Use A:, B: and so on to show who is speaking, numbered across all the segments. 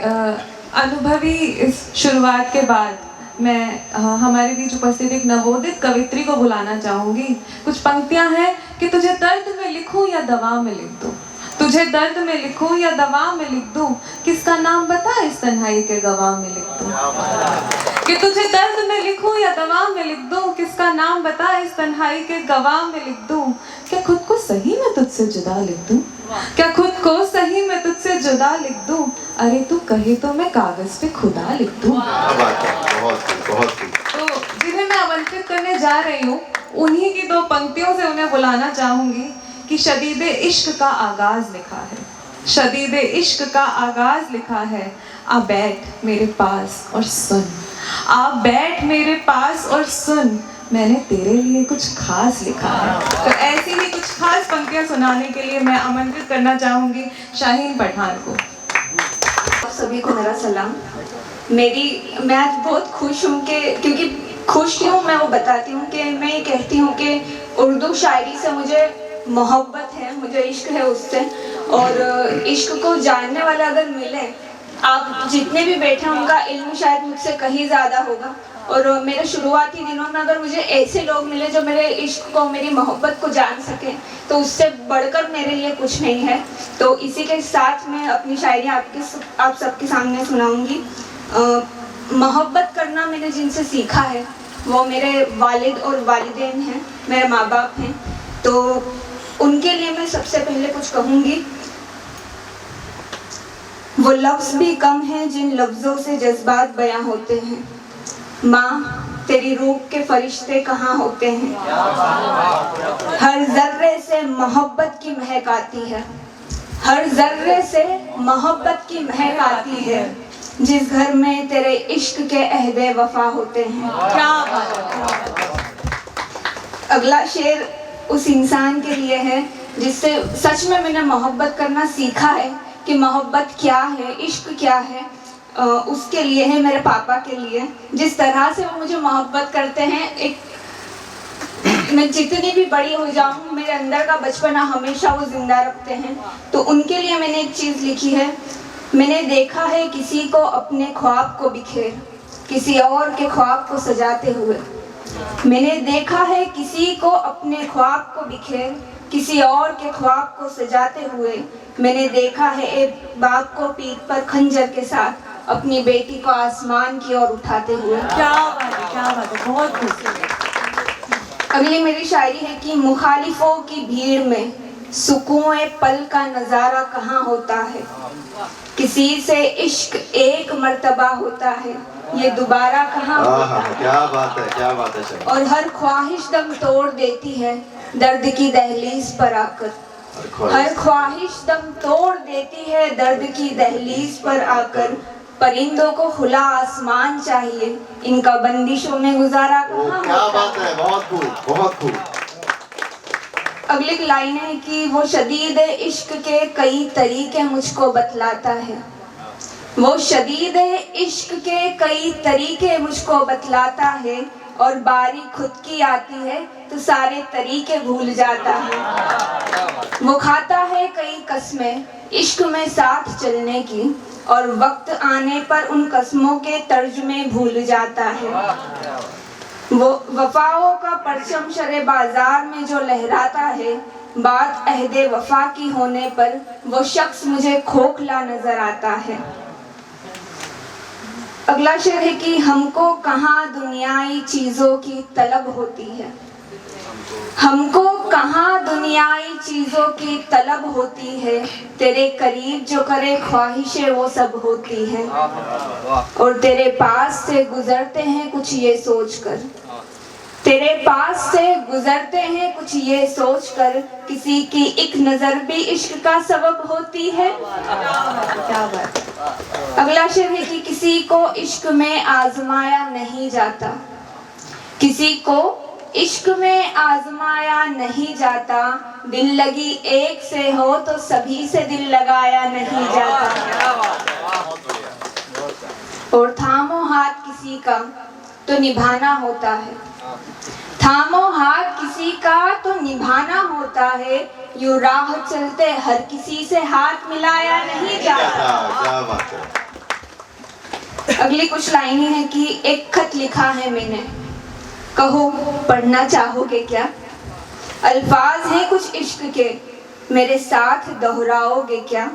A: अनुभवी इस शुरुआत के बाद मैं हमारे बीच उपस्थित एक नवोदित कवित्री को बुलाना चाहूँगी। कुछ पंक्तियाँ हैं कि तुझे दर्द में लिखूँ या दवा में लिख दूँ, तुझे दर्द में लिखूँ या दवा में लिख दूँ, किसका नाम बता इस तन्हाई के गवाह में लिख दूँ। कि तुझे दर्द में लिखूँ या दवा में लिख दूँ, किसका नाम बता इस तन्हाई के गवाह में लिख दूँ। क्या खुद को सही में तुझसे जुदा लिख दूँ, क्या खुद को सही में तुझसे जुदा लिख दूँ। अरे तू कहे तो मैं कागज पे खुदा लिख दूँ। तो जिन्हें मैं आमंत्रित करने जा रही हूँ उन्हीं की दो पंक्तियों से उन्हें बुलाना चाहूँगी कि शदीद इश्क का आगाज लिखा है, शदीद इश्क का आगाज लिखा है। आ बैठ मेरे पास और सुन, आ बैठ मेरे पास और सुन, मैंने तेरे लिए कुछ खास लिखा है। तो ऐसी ही कुछ खास पंक्तियां सुनाने के लिए मैं आमंत्रित करना चाहूँगी शाहीन पठान को।
B: सभी को मेरा सलाम। मैं आज बहुत खुश हूँ क्योंकि खुश क्यों मैं वो बताती हूँ कि मैं ये कहती हूँ कि उर्दू शायरी से मुझे मोहब्बत है, मुझे इश्क है उससे। और इश्क को जानने वाला अगर मिले, आप जितने भी बैठे हैं उनका इल्म शायद मुझसे कहीं ज़्यादा होगा। और मेरे शुरुआती दिनों में अगर मुझे ऐसे लोग मिले जो मेरे इश्क को, मेरी मोहब्बत को जान सकें, तो उससे बढ़कर मेरे लिए कुछ नहीं है। तो इसी के साथ मैं अपनी शायरी आप सबके सामने सुनाऊंगी। मोहब्बत करना मैंने जिनसे सीखा है वो मेरे वालिद और वालिदैन हैं, मेरे माँ बाप हैं। तो उनके लिए मैं सबसे पहले कुछ कहूँगी। वो लफ्ज़ भी कम हैं जिन लफ्ज़ों से जज्बात बयां होते हैं। माँ तेरी रूह के फरिश्ते कहाँ होते हैं। हर जर्रे से मोहब्बत की महक आती है, हर जर्रे से मोहब्बत की महक आती है। जिस घर में तेरे इश्क के अहदे वफा होते हैं। क्या अगला शेर उस इंसान के लिए है जिससे सच में मैंने मोहब्बत करना सीखा है कि मोहब्बत क्या है, इश्क क्या है। उसके लिए है, मेरे पापा के लिए। जिस तरह से वो मुझे मोहब्बत करते हैं, मैं जितनी भी बड़ी हो जाऊं मेरे अंदर का बचपना हमेशा वो जिंदा रखते हैं। तो उनके लिए मैंने एक चीज़ लिखी है। मैंने देखा है किसी को अपने ख्वाब को बिखेर, किसी और के ख्वाब को सजाते हुए। मैंने देखा है किसी को अपने ख्वाब को बिखेर, किसी और के ख्वाब को सजाते हुए। मैंने देखा है एक बाप को पीठ पर खंजर के साथ अपनी बेटी को आसमान की ओर उठाते हुए।
A: क्या बात है, क्या बात है, बहुत खूबसूरत।
B: अगली मेरी शायरी है कि मुखालिफों की भीड़ में सुकून पल का नज़ारा कहाँ होता है। किसी से इश्क एक मर्तबा होता है, ये दोबारा कहाँ होता है।
C: क्या बात है, क्या बात है।
B: और हर ख्वाहिश दम तोड़ देती है दर्द की दहलीज पर आकर। हर ख्वाहिश दम तोड़ देती है दर्द की दहलीज पर आकर। परिंदों को खुला आसमान चाहिए, इनका बंदिशों में गुजारा कहाँ।
C: क्या बात है, बहुत खूब, बहुत खूब।
B: अगली लाइन है कि वो शदीद इश्क के कई तरीके मुझको बतलाता है। वो शदीद इश्क के कई तरीके मुझको बतलाता है। और बारी खुद की आती है तो सारे तरीके भूल जाता है। वो खाता है कई कसमें इश्क में साथ चलने की, और वक्त आने पर उन कसमों के तर्जुमे भूल जाता है। वो वफाओं का परचम शरे बाजार में जो लहराता है, बात अहदे वफा की होने पर वो शख्स मुझे खोखला नजर आता है। अगला शेर है कि हमको कहाँ दुनियाई चीजों की तलब होती है। हमको कहाँ दुनियाई चीजों की तलब होती है, तेरे करीब जो करे ख्वाहिशें वो सब होती है। और तेरे पास से गुजरते हैं कुछ ये सोचकर, तेरे पास से गुजरते हैं कुछ ये सोचकर, किसी की एक नजर भी इश्क का सबब होती है। क्या बात। अगला शेर है कि किसी को इश्क में आजमाया नहीं जाता, किसी को इश्क में आजमाया नहीं जाता। दिल लगी एक से हो तो सभी से दिल लगाया नहीं जाता। और थामो हाथ किसी का तो निभाना होता है, थामो हाथ किसी का तो निभाना होता है। यूं राह चलते हर किसी से हाथ मिलाया नहीं जाता।
C: क्या बात है।
B: अगली कुछ लाइनें हैं कि एक खत लिखा है मैंने, कहो पढ़ना चाहोगे क्या। अल्फाज हैं कुछ इश्क के, मेरे साथ दोहराओगे क्या।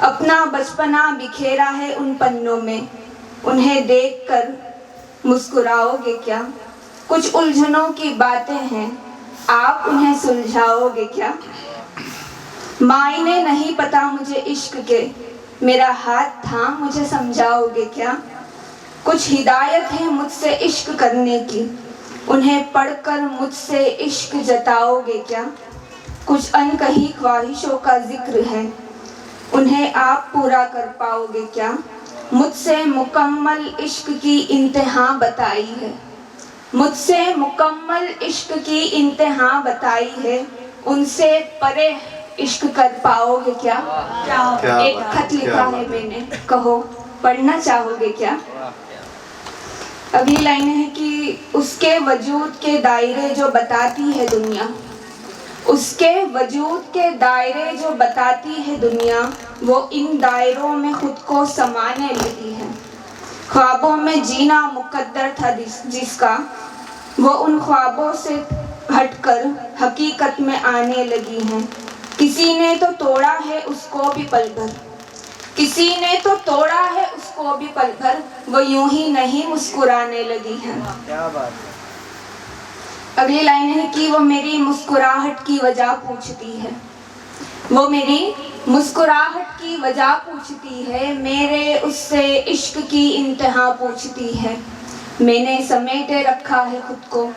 B: अपना बचपना बिखेरा है उन पन्नों में, उन्हें देखकर मुस्कुराओगे क्या। कुछ उलझनों की बातें हैं, आप उन्हें सुलझाओगे क्या। मायने नहीं पता मुझे इश्क के, मेरा हाथ थाम मुझे समझाओगे क्या। कुछ हिदायत है मुझसे इश्क करने की, उन्हें पढ़कर मुझसे इश्क जताओगे क्या। कुछ अनकही ख्वाहिशों का जिक्र है, उन्हें आप पूरा कर पाओगे क्या। मुझसे मुकम्मल इश्क की इंतहा बताई है, मुझसे मुकम्मल इश्क की इंतहा बताई है, उनसे परे इश्क कर पाओगे क्या। एक खत लिखा है मैंने, कहो पढ़ना चाहोगे क्या। अगली लाइन है कि उसके वजूद के दायरे जो बताती है दुनिया, उसके वजूद के दायरे जो बताती है दुनिया, वो इन दायरों में खुद को समाने लगी है। ख्वाबों में जीना मुकद्दर था जिसका, वो उन ख्वाबों से हटकर हकीकत में आने लगी हैं। किसी ने तो तोड़ा है उसको भी पल भर, किसी ने तो तोड़ा है उसको भी पल भर, वो यूं ही नहीं मुस्कुराने लगी है। अगली लाइन है कि वो मेरी मुस्कुराहट की वजह पूछती है, वो मेरी मुस्कुराहट की वजह पूछती है, मेरे उससे इश्क की इंतहा पूछती है। मैंने समेटे रखा है खुद को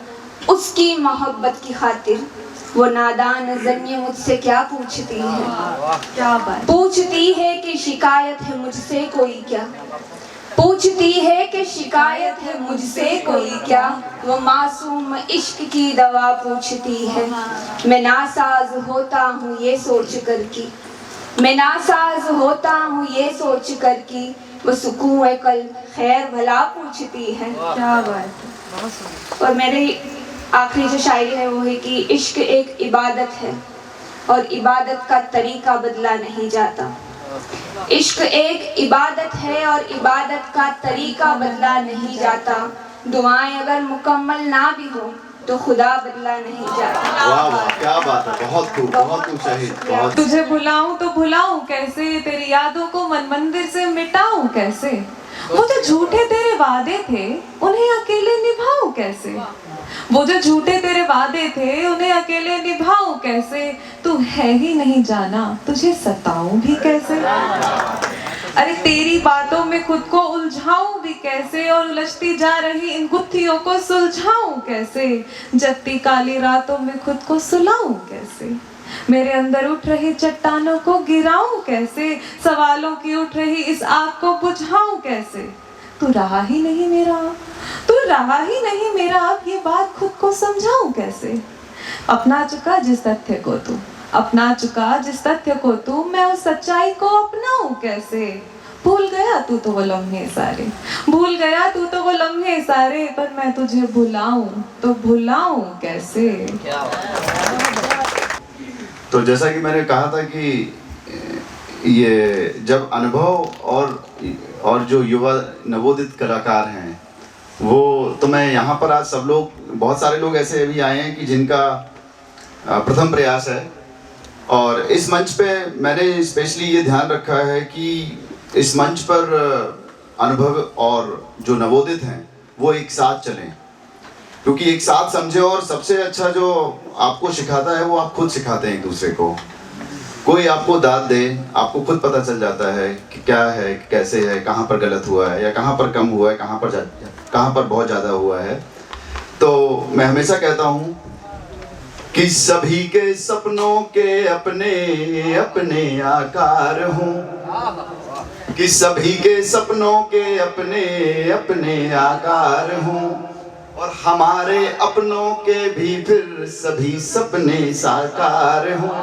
B: उसकी मोहब्बत की खातिर, वो नादान ज़न्य मुझसे क्या पूछती है। क्या बात पूछती है कि शिकायत है मुझसे कोई क्या, पूछती है कि शिकायत है मुझसे कोई क्या। वो मासूम इश्क की दवा पूछती है, मैं नासाज होता हूँ ये सोच कर की, मैं नासाज होता हूँ ये सोच कर की, वो सुकून कल खैर भला पूछती है। क्या बात। और मेरी आखिरी जो शायरी है वो है कि इश्क एक इबादत है और इबादत का तरीका बदला नहीं जाता। इश्क एक इबादत है और इबादत का तरीका बदला नहीं जाता। दुआएं अगर मुकम्मल ना भी हो तो खुदा बदला नहीं जाता।
C: वाह वाह, क्या बात है, बहुत खूब, बहुत खूब शहीद, बहुत।
A: तुझे भुलाऊं तो भुलाऊं कैसे, तेरी यादों को मन मंदिर से मिटाऊं कैसे। वो जो झूठे तेरे वादे थे उन्हें अकेले निभाऊं कैसे, वो जो झूठे तेरे वादे थे उन्हें अकेले निभाऊं कैसे। तू है ही नहीं जाना, तुझे सताऊं भी कैसे। अरे तेरी बातों में खुद को उलझाऊं भी कैसे, और उलझती जा रही इन गुत्थियों को सुलझाऊं कैसे। जगती काली रातों में खुद को सुलाऊं कैसे, मेरे अंदर उठ रही चट्टानों को गिराऊं कैसे। सवालों की उठ रही इस आग को बुझाऊं कैसे। तू रहा ही नहीं मेरा, तू रहा ही नहीं मेरा, अब ये बात खुद को समझाऊं कैसे। अपना चुका जिस तथ्य को तू, अपना चुका जिस तथ्य को तू, मैं उस सच्चाई को अपनाऊं कैसे। भूल गया तू तो वो लम्हे सारे, भूल गया तू तो वो लम्हे सारे, पर मैं तुझे भुलाऊं तो भुलाऊं कैसे।
C: तो जैसा कि मैंने कहा था कि ये जब अनुभव और जो युवा नवोदित कलाकार हैं वो, तो मैं यहाँ पर आज सब लोग, बहुत सारे लोग ऐसे भी आए हैं कि जिनका प्रथम प्रयास है। और इस मंच पे मैंने स्पेशली ये ध्यान रखा है कि इस मंच पर अनुभव और जो नवोदित हैं वो एक साथ चलें, क्योंकि एक साथ समझे। और सबसे अच्छा जो आपको सिखाता है वो आप खुद सिखाते हैं एक दूसरे को। कोई आपको दाद दे, आपको खुद पता चल जाता है कि क्या है, कैसे है, कहाँ पर गलत हुआ है या कहाँ पर कम हुआ है, कहाँ पर बहुत ज़्यादा हुआ है। तो मैं हमेशा कहता हूँ कि सभी के सपनों के अपने अपने आकार हों, कि सभी के सपनों के अपने अपने आकार हों, और हमारे अपनों के भी फिर सभी सपने साकार हों।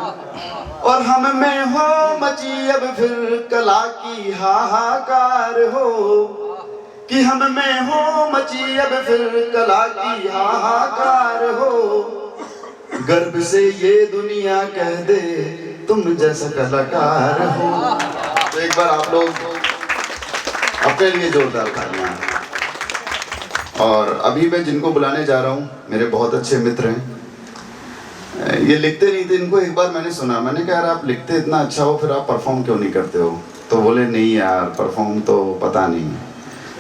C: और हम में हो मची अब फिर कला की हाहाकार हो, कि हम में हो मची अब फिर कला की हाहाकार हो। गर्व से ये दुनिया कह दे तुम जैसा कलाकार हो। तो एक बार आप लोग अपने लिए जोरदार तालियां। और अभी मैं जिनको बुलाने जा रहा हूँ मेरे बहुत अच्छे मित्र हैं, ये लिखते नहीं थे, इनको एक बार मैंने सुना, मैंने कहा यार आप लिखते इतना अच्छा हो फिर आप परफॉर्म क्यों नहीं करते हो? तो बोले नहीं यार परफॉर्म तो पता नहीं।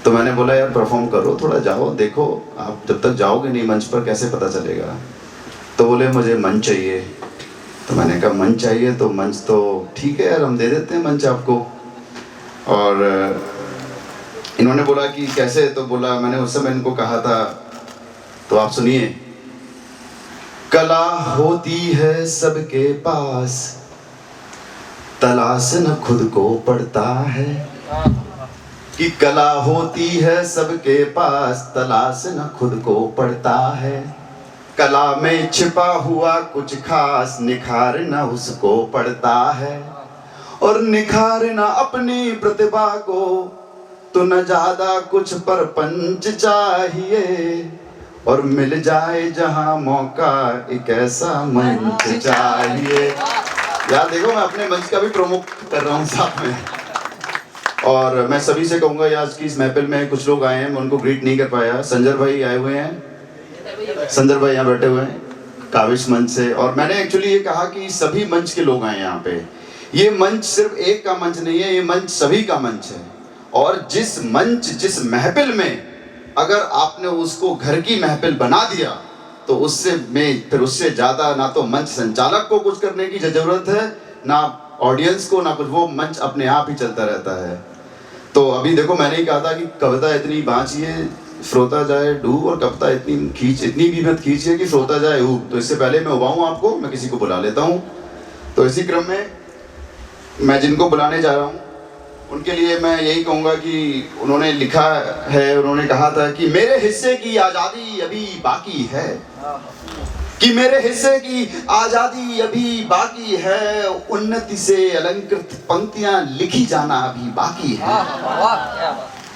C: तो मैंने बोला यार परफॉर्म करो, थोड़ा जाओ देखो, आप जब तक जाओगे नहीं मंच पर कैसे पता चलेगा? तो बोले मुझे मंच चाहिए। तो मैंने कहा मंच चाहिए तो मंच तो ठीक है यार हम दे देते हैं मंच आपको। और इन्होंने बोला कि कैसे? तो बोला, मैंने उस समय इनको कहा था, तो आप सुनिए। कला होती है सबके पास, तलाश न खुद को पड़ता है। कि कला होती है सबके पास, तलाश न खुद को पड़ता है। कला में छिपा हुआ कुछ खास, निखारना उसको पड़ता है। और निखारना अपनी प्रतिभा को तो न ज्यादा कुछ परपंच चाहिए। और मिल जाए जहां मौका एक ऐसा मंच चाहिए। यार देखो मैं अपने मंच का भी प्रमोट कर रहा हूँ साथ में। और मैं सभी से कहूँगा आज की इस महफिल में कुछ लोग आए हैं, मैं उनको ग्रीट नहीं कर पाया। संजय भाई आए हुए हैं, संजय भाई यहाँ बैठे हुए हैं काविश मंच से। और मैंने एक्चुअली ये कहा कि सभी मंच के लोग आए यहाँ पे। ये मंच सिर्फ एक का मंच नहीं है, ये मंच सभी का मंच है। और जिस मंच जिस महफिल में अगर आपने उसको घर की महफिल बना दिया तो उससे में फिर उससे ज़्यादा ना तो मंच संचालक को कुछ करने की ज़रूरत है, ना ऑडियंस को, ना कुछ। वो मंच अपने आप ही चलता रहता है। तो अभी देखो मैंने ही कहा था कि कविता इतनी बाँचिए श्रोता जाए डूब, और कविता इतनी भी मत खींचिए कि श्रोता जाए ऊब। तो इससे पहले मैं उबाऊँ आपको, मैं किसी को बुला लेता हूँ। तो इसी क्रम में मैं जिनको बुलाने जा रहा हूँ उनके लिए मैं यही कहूँगा कि उन्होंने लिखा है, उन्होंने कहा था कि मेरे हिस्से की आज़ादी अभी बाकी है। कि मेरे हिस्से की आज़ादी अभी बाकी है, उन्नति से अलंकृत पंक्तियां लिखी जाना अभी बाकी है।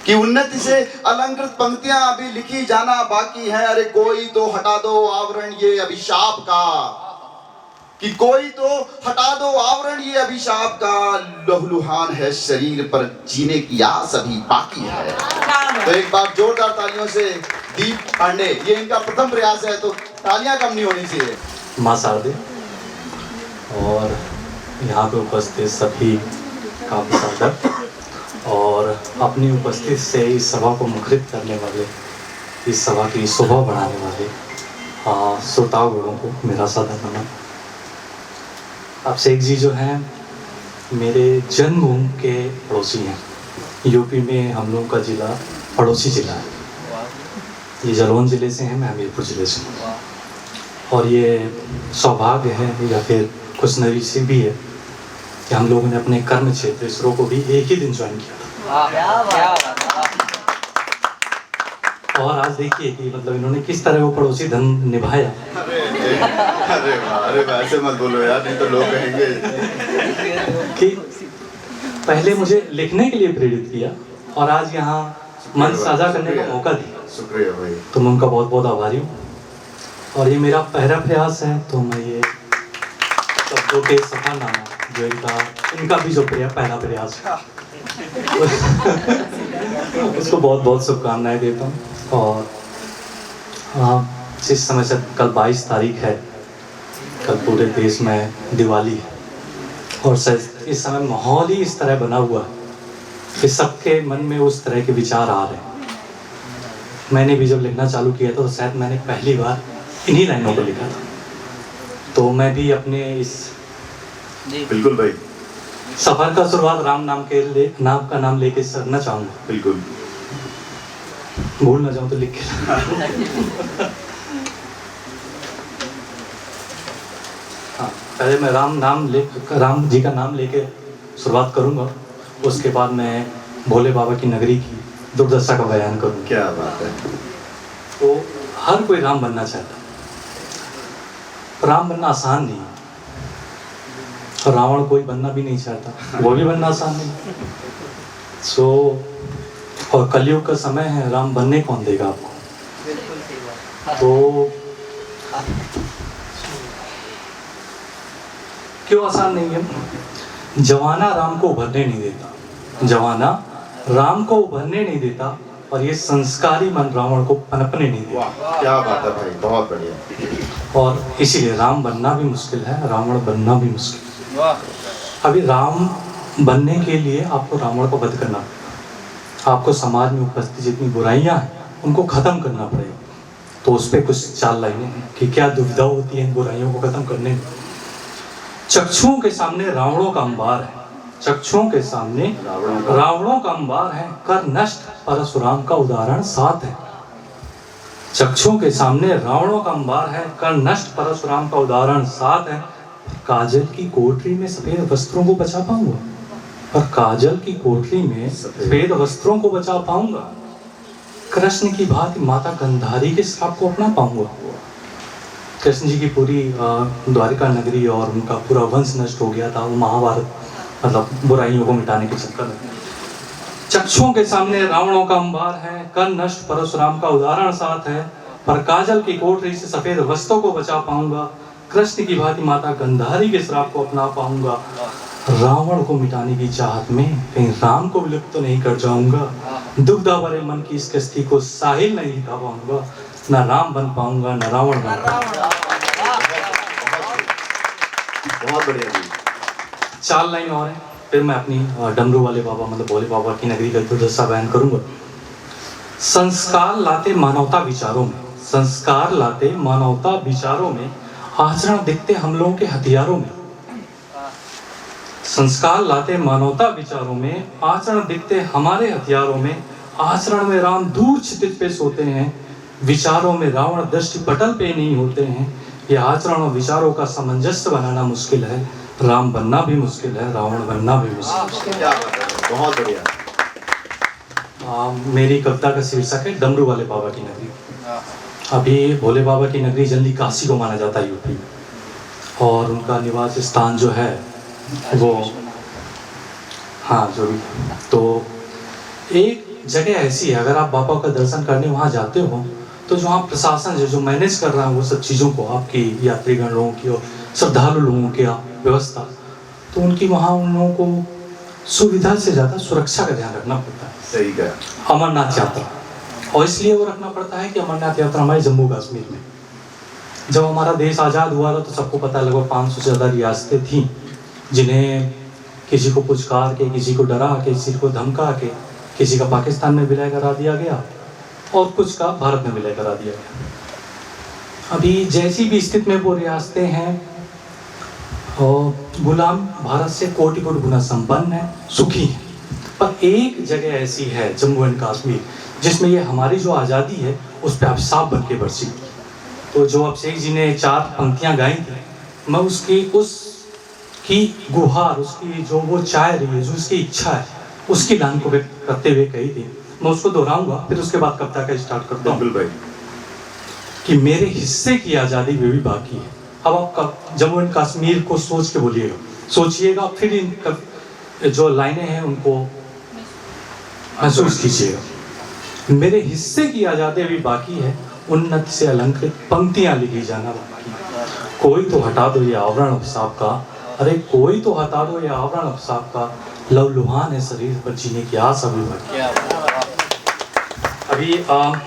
C: कि उन्नति से अलंकृत पंक्तियां अभी लिखी जाना बाकी है। अरे कोई तो हटा दो आवरण ये अभिशाप का, कि कोई तो हटा दो आवरण ये अभिशाप का। लहूलुहान है शरीर पर जीने की आस अभी बाकी है। तो एक बार जोरदार तालियों से दीप पांडे, ये इनका प्रथम प्रयास है तो तालियां कम नहीं होनी चाहिए।
D: मां शारदे और यहाँ पे उपस्थित सभी काव्य साधक और अपनी उपस्थिति से इस सभा को मुखरित करने वाले, इस सभा की शोभा बढ़ाने वाले श्रोतागणों को मेरा सादर नमन। आप शेख जी जो हैं मेरे जन्मभूमि के पड़ोसी हैं। यूपी में हम लोगों का ज़िला पड़ोसी ज़िला है। ये जलौन ज़िले से हैं, मैं हमीरपुर ज़िले से हूँ। और ये सौभाग्य है या फिर खुशनसीबी भी है कि हम लोगों ने अपने कर्म क्षेत्र इसरो को भी एक ही दिन ज्वाइन किया था। और आज देखिए कि मतलब इन्होंने किस तरह वो पड़ोसी धन निभाया।
C: अरे ऐसे मत बोलो यार, नहीं तो लोग कहेंगे
D: कि पहले मुझे लिखने के लिए प्रेरित किया और आज यहाँ मंच साझा करने का मौका दिया।
C: शुक्रिया भाई।
D: तो मैं उनका बहुत बहुत आभारी हूँ। और ये मेरा पहला प्रयास है तो मैं ये शब्दों के सफलनामा जो इनका भी जो पहला प्रयास है उसको बहुत बहुत शुभकामनाएं देता हूँ। और जिस समय से कल 22 तारीख है, कल पूरे देश में दिवाली है और इस समय माहौल ही इस तरह बना हुआ है कि सबके मन में उस तरह के विचार आ रहे हैं। मैंने भी जब लिखना चालू किया था तो शायद मैंने पहली बार इन्हीं लाइनों को लिखा था। तो मैं भी अपने इस
C: बिल्कुल भाई
D: सफर का शुरुआत राम नाम का नाम लेके करना चाहूँगा।
C: बिल्कुल
D: भूल ना जाऊँ तो लिख के हाँ, पहले मैं राम जी का नाम लेके शुरुआत करूँगा। उसके बाद मैं भोले बाबा की नगरी की दुर्दशा का बयान करूँगा।
C: क्या बात है।
D: तो हर कोई राम बनना चाहता है। राम बनना आसान नहीं है। रावण कोई बनना भी नहीं चाहता, वो भी बनना आसान नहीं। और कलयुग का समय है, राम बनने कौन देगा आपको? तो क्यों आसान नहीं है? जवाना राम को उभरने नहीं देता, जवाना राम को उभरने नहीं देता और ये संस्कारी मन रावण को पनपने नहीं देता।
C: वाह, क्या बात है भाई, बहुत बढ़िया।
D: और इसीलिए राम बनना भी मुश्किल है, रावण बनना भी मुश्किल है। अभी राम बनने के लिए आपको रावण को वध करना पड़ेगा, आपको समाज में उपस्थित जितनी बुराइयां हैं उनको खत्म करना पड़ेगा। तो उस पर कुछ चाल लाइनें हैं कि क्या दुविधा होती है इन बुराइयों को खत्म करने में। चक्षुओं के सामने रावणों का अंबार है, चक्षुओं के सामने रावणों का अंबार है, कर नष्ट परशुराम का उदाहरण साथ है। चक्षुओं के सामने रावणों का अंबार है, कर नष्ट परशुराम का उदाहरण साथ है। काजल की कोठरी में सफेद वस्त्रों को बचा पाऊंगा, पर काजल की कोठरी में सफेद वस्त्रों को बचा पाऊंगा। कृष्ण की भांति माता गंधारी के श्राप को अपना पाऊंगा। कृष्ण जी की पूरी द्वारिका नगरी और उनका पूरा वंश नष्ट हो गया था, वो महाभारत मतलब बुराइयों को मिटाने के चक्कर में। चक्षुओं के सामने रावणों का अंबार है, कर नष्ट परशुराम का उदाहरण साथ है, पर काजल की कोठरी से सफेद वस्त्रों को बचा पाऊंगा। कृष्ण की भांति माता गंधारी के श्राप को अपना पाऊंगा। रावण को मिटाने की चाहत में कहीं राम को विलुप्त तो नहीं कर जाऊंगा। दुविधा भरे मन की इस कश्ती को साहिल नहीं दिखा पाऊंगा, न राम बन पाऊंगा न रावण बन पाऊंगा।
C: बहुत बढ़िया जी।
D: 4 लाइन और है, फिर मैं अपनी डमरू वाले बाबा मतलब भोले बाबा की नगरी का दुर्दशा बयान करूंगा। संस्कार लाते मानवता विचारों में, संस्कार लाते मानवता विचारों में, आचरण दिखते हम लोगों के हथियारों में। संस्कार लाते मानवता विचारों में, आचरण दिखते हमारे हथियारों में। आचरण में राम दूर क्षितिज पे सोते हैं, विचारों में रावण दृष्टि पटल पे नहीं होते हैं। ये आचरण और विचारों का सामंजस्य बनाना मुश्किल है, राम बनना भी मुश्किल है, रावण बनना भी मुश्किल है।
C: क्या बात है, बहुत बढ़िया।
D: मेरी कविता का शीर्षक है डमरू वाले बाबा की नगरी। अभी भोले बाबा की नगरी जल्दी काशी को माना जाता है यूपी में, और उनका निवास स्थान जो है वो हाँ जो भी। तो एक जगह ऐसी है, अगर आप बाबा का दर्शन करने वहाँ जाते हो तो जो वहाँ प्रशासन जो मैनेज कर रहा है वो सब चीज़ों को, आपकी यात्रीगण लोगों की और श्रद्धालु लोगों की व्यवस्था, तो उनकी वहाँ उन लोगों को सुविधा से ज़्यादा सुरक्षा का ध्यान रखना पड़ता है।
C: सही कहा।
D: अमरनाथ यात्रा, और इसलिए वो रखना पड़ता है कि अमरनाथ यात्रा हमारे जम्मू कश्मीर में, जब हमारा देश आज़ाद हुआ था तो सबको पता है लगभग 500 से ज़्यादा रियासतें थीं जिन्हें किसी को पुचकार के, किसी को डरा के, किसी को धमका के, किसी का पाकिस्तान में विलय करा दिया गया और कुछ का भारत में विलय करा दिया गया। अभी जैसी भी स्थिति में वो रियासतें हैं और गुलाम भारत से कोटि-कोटि गुना संपन्न है, सुखी है। पर एक जगह ऐसी है जम्मू एंड कश्मीर जिसमें ये हमारी जो आज़ादी है उस पर अभिशाप बन के बरसी। तो जो अभिषेक जी ने 4 पंक्तियाँ गाई थी, मैं उसकी गुहार, उसकी जो वो चाह रही है, जो उसकी इच्छा है, उसकी लाइन को व्यक्त करते हुए कही थी। मैं उसको दोहराऊंगा, फिर उसके बाद कविता का स्टार्ट करता हूँ
C: भाई
D: कि मेरे हिस्से की आज़ादी भी बाकी है। अब आप जम्मू एंड कश्मीर को सोच के बोलिएगा, सोचिएगा, फिर इन जो लाइनें हैं उनको महसूस कीजिएगा। मेरे हिस्से की आज़ादी भी बाकी है, उन्नति से अलंकृत पंक्तियां लिखी जाना बाकी है। कोई तो हटा दो ये आवरण अभिशाप का, अरे कोई तो हटा दो ये आवरण अभिशाप का, लवलुहान है शरीर पर जीने की आस अभी बाकी। अभी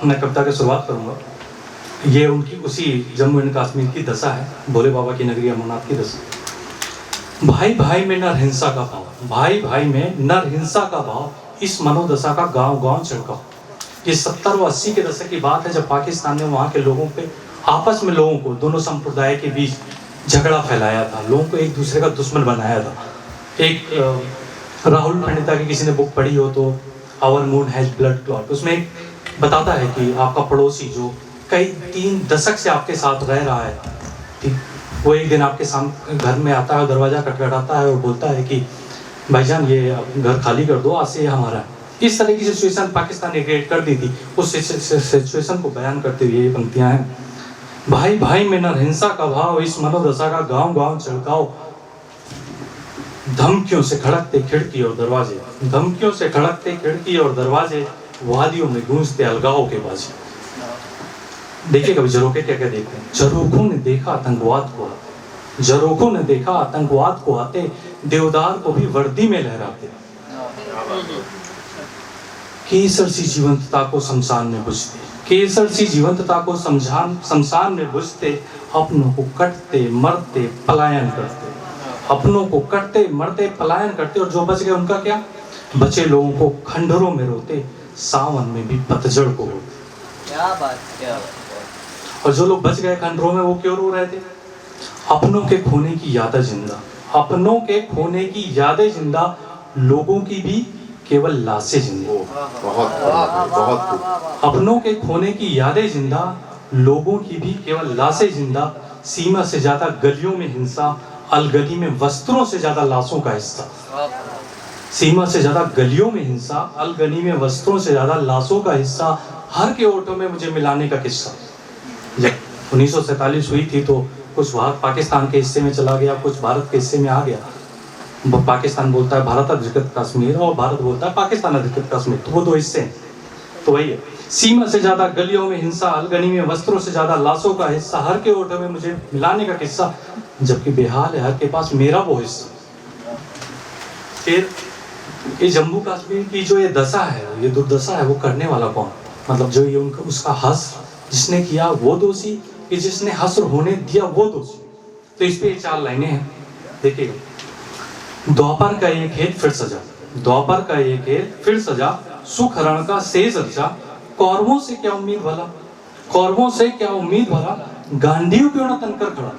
D: मैं कविता की शुरुआत करूंगा। ये उनकी उसी जम्मू एंड कश्मीर की दशा है, भोले बाबा की नगरी अमरनाथ की दशा। भाई भाई में नर हिंसा का भाव, भाई भाई में नर हिंसा का भाव, इस मनोदशा का गांव गांव छिड़काव। ये 70 व 80 के दशक की बात है, जब पाकिस्तान ने वहाँ के लोगों पे आपस में लोगों को, दोनों संप्रदाय के बीच झगड़ा फैलाया था, लोगों को एक दूसरे का दुश्मन बनाया था। एक राहुल पंडिता की किसी ने बुक पढ़ी हो तो our moon has blood clot, उसमें एक बताता है कि आपका पड़ोसी जो कई 3 दशक से आपके साथ रह रहा है, ठीक, वो एक दिन आपके सामने घर में आता है, दरवाज़ा खटखटाता है और बोलता है कि भाईजान ये घर खाली कर दो, आज से ये हमारा है। इस तरह की सिचुएशन पाकिस्तान ने क्रिएट कर दी थी। उस सिचुएशन को बयान करते हुए ये पंक्तियाँ हैं। भाई भाई में नर हिंसा का भाव, इस मनोदशा का गांव गांव छिड़काव। धमकियों से खड़कते खिड़की और दरवाजे, धमकियों से खड़कते खिड़की और दरवाजे, वादियों में गूंजते अलगाव के बाजे। देखिए कभी झरोखे क्या क्या देखते हैं। झरोखों ने देखा आतंकवाद को आते, झरोखों ने देखा आतंकवाद को आते, देवदार को भी वर्दी में लहराते। केसर सी जीवंतता को शमशान में बुझते, केसर सी जीवंतता को शमशान में बुझते, अपनों को कटते मरते पलायन करते, अपनों को कटते मरते पलायन करते, और जो बच गए उनका क्या? बचे लोगों को खंडरों में रोते, सावन में भी पतझड़ को रोते।
E: क्या बात, क्या बात।
D: और जो लोग बच गए खंडरों में वो क्यों रो रहे थे? अपनों के खोने की यादें जिंदा, अपनों के खोने की यादें जिंदा, लोगों की भी केवल लाशें जिंदा।
C: बहुत
D: अपनों के खोने की यादें जिंदा, लोगों की भी केवल लाशें जिंदा, सीमा से ज्यादा गलियों में हिंसा, अलगनी में वस्त्रों से ज्यादा लाशों का हिस्सा। सीमा से ज्यादा गलियों में हिंसा, अलगनी में वस्त्रों से ज्यादा लाशों का हिस्सा, हर के ओठों में मुझे मिलाने का किस्सा। जब 1947 हुई थी तो कुछ भाग पाकिस्तान के हिस्से में चला गया, कुछ भारत के हिस्से में आ गया। पाकिस्तान बोलता है भारत अधिकृत कश्मीर और भारत बोलता है पाकिस्तान अधिकृत कश्मीर, तो वो दो हिस्से हैं। तो वही है, सीमा से ज्यादा गलियों में हिंसा, अलगनी में वस्त्रों से ज्यादा लाशों का हिस्सा, हर के ओठों में मुझे मिलाने का किस्सा, जबकि बेहाल है हर के पास मेरा वो हिस्सा। फिर ये जम्मू कश्मीर की जो ये दशा है, ये दुर्दशा है, वो करने वाला कौन? मतलब जो ये उनका उसका हश्र जिसने किया वो दोषी, कि जिसने हश्र होने दिया वो दोषी? तो इस पे 4 लाइनें हैं, देखिएगा। द्वापर का ये खेत फिर सजा, द्वापर का ये खेत फिर सजा, सुख रण का सेज रचा, कौरवों से क्या उम्मीद भला, कौरवों से क्या उम्मीद भला, गांडीव क्यों न तनकर खड़ा।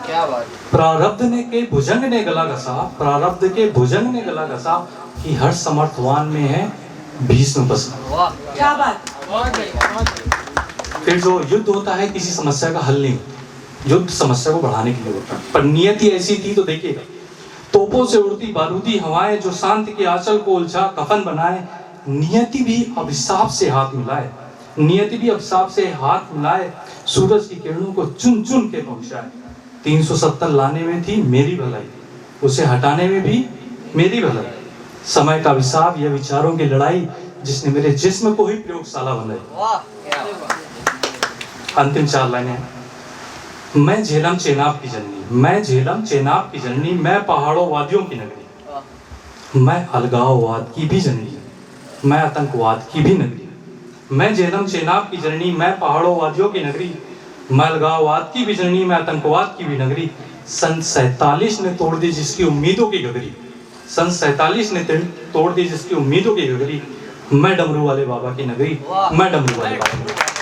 E: क्या बात।
D: प्रारब्ध ने के भुजंग ने गला घसा, प्रारब्ध के भुजंग ने गला घसा, कि हर समर्थवान में है भीष्म बसा।
A: क्या बात।
D: फिर जो युद्ध होता है किसी समस्या का हल नहीं, युद्ध समस्या को बढ़ाने के लिए होता है, पर नियति ऐसी थी तो देखिएगा। तोपों से उड़ती बारूदी हवाएं जो शांति के आंचल को उलझा कफन बनाए, नियति भी अभिशाप से हाथ मिलाए, नियति भी अभिशाप से हाथ मिलाए, सूरज की किरणों को चुन चुन के पहुंचाए। 370 लाने में थी मेरी भलाई, उसे हटाने में भी मेरी भलाई, समय का अभिशाप यह विचारों की लड़ाई, जिसने मेरे जिस्म को ही प्रयोगशाला बनाई। अंतिम 4 लाइनें। मैं झेलम चेनाब की जननी, मैं झेलम चेनाब की जननी, मैं पहाड़ों वादियों की नगरी, मैं अलगाववाद की भी जननी, मैं आतंकवाद की भी नगरी, मैं झेलम चेनाब की जननी, मैं पहाड़ों वादियों की नगरी, मैं अलगाववाद की भी जननी, मैं आतंकवाद की भी नगरी। सन 47 ने तोड़ दी जिसकी उम्मीदों की गगरी, सन 47 ने तोड़ दी जिसकी उम्मीदों की गगरी, मैं डमरू वाले बाबा की नगरी, मैं डमरू वाले बाबा की नगरी।